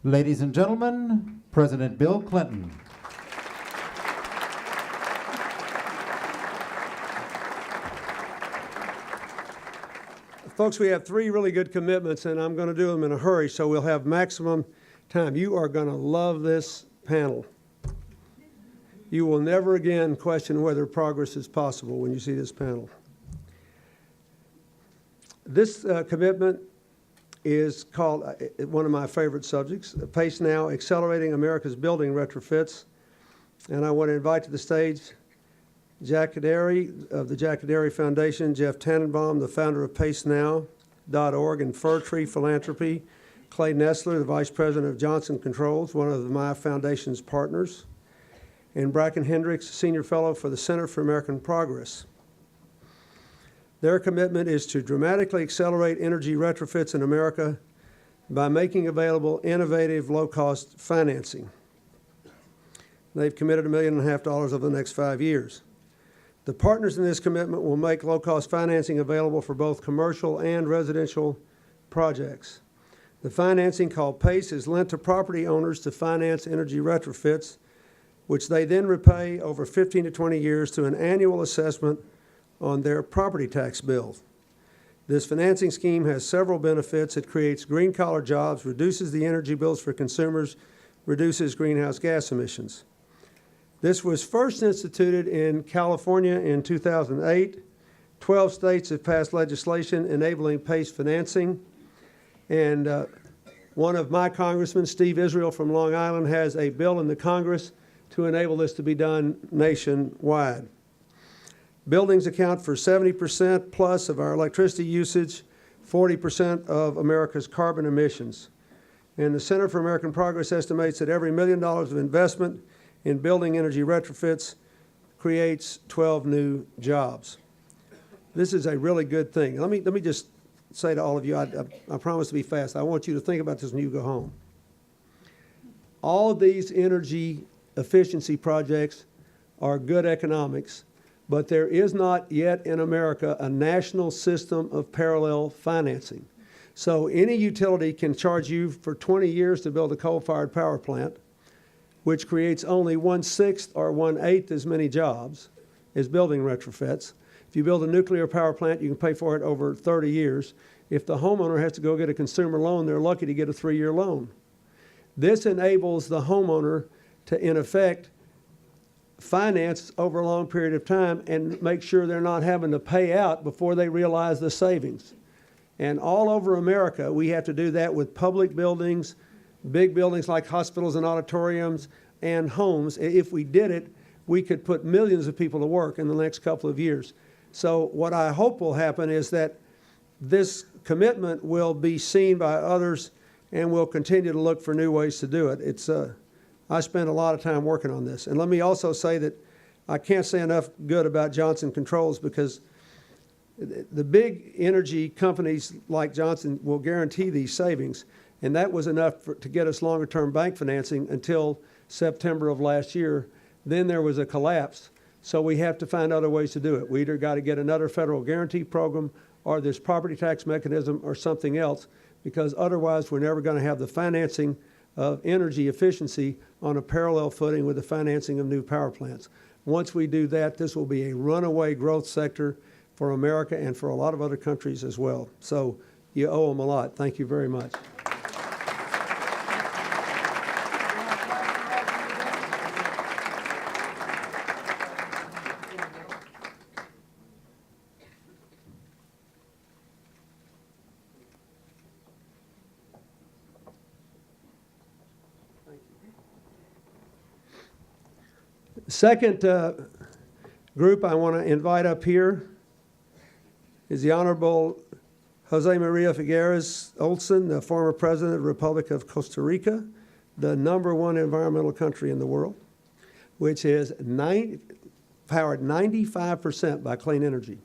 Ladies and gentlemen, President Bill Clinton. Folks, we have three really good commitments, and I'm going to do them in a hurry, so we'll have maximum time. You are going to love this panel. You will never again question whether progress is possible when you see this panel. This commitment is called one of my favorite subjects, PACE Now, Accelerating America's Building Retrofits. And I want to invite to the stage Jack Kadary of the Jack Kadary Foundation, Jeff Tannenbaum, the founder of PaceNow.org and Fir Tree Philanthropy, Clay Nestler, the vice president of Johnson Controls, one of my foundation's partners, and Bracken Hendricks, senior fellow for the Center for American Progress. Their commitment is to dramatically accelerate energy retrofits in America by making available innovative, low-cost financing. They've committed $1.5 million over the next 5 years. The partners in this commitment will make low-cost financing available for both commercial and residential projects. The financing, called PACE, is lent to property owners to finance energy retrofits, which they then repay over 15 to 20 years to an annual assessment on their property tax bill. This financing scheme has several benefits. It creates green-collar jobs, reduces the energy bills for consumers, reduces greenhouse gas emissions. This was first instituted in California in 2008. 12 states have passed legislation enabling PACE financing. And one of my congressmen, Steve Israel from Long Island, has a bill in the Congress to enable this to be done nationwide. Buildings account for 70% plus of our electricity usage, 40% of America's carbon emissions. And the Center for American Progress estimates that every $1 million of investment in building energy retrofits creates 12 new jobs. This is a really good thing. Let me just say to all of you, I promise to be fast. I want you to think about this when you go home. All of these energy efficiency projects are good economics, but there is not yet in America a national system of parallel financing. So any utility can charge you for 20 years to build a coal-fired power plant, which creates only 1/6 or 1/8 as many jobs as building retrofits. If you build a nuclear power plant, you can pay for it over 30 years. If the homeowner has to go get a consumer loan, they're lucky to get a 3-year loan. This enables the homeowner to, in effect, finance over a long period of time and make sure they're not having to pay out before they realize the savings. And all over America, we have to do that with public buildings, big buildings like hospitals and auditoriums and homes. If we did it, we could put millions of people to work in the next couple of years. So what I hope will happen is that this commitment will be seen by others and we'll continue to look for new ways to do it. I spent a lot of time working on this. And let me also say that I can't say enough good about Johnson Controls, because the big energy companies like Johnson will guarantee these savings. And that was enough to get us longer-term bank financing until September of last year. Then there was a collapse. So we have to find other ways to do it. We either got to get another federal guarantee program or this property tax mechanism or something else, because otherwise we're never going to have the financing of energy efficiency on a parallel footing with the financing of new power plants. Once we do that, this will be a runaway growth sector for America and for a lot of other countries as well. So you owe them a lot. Thank you very much. Second group I want to invite up here is the Honorable Jose Maria Figueres Olson, the former president of the Republic of Costa Rica, the #1 environmental country in the world, which is powered 95% by clean energy.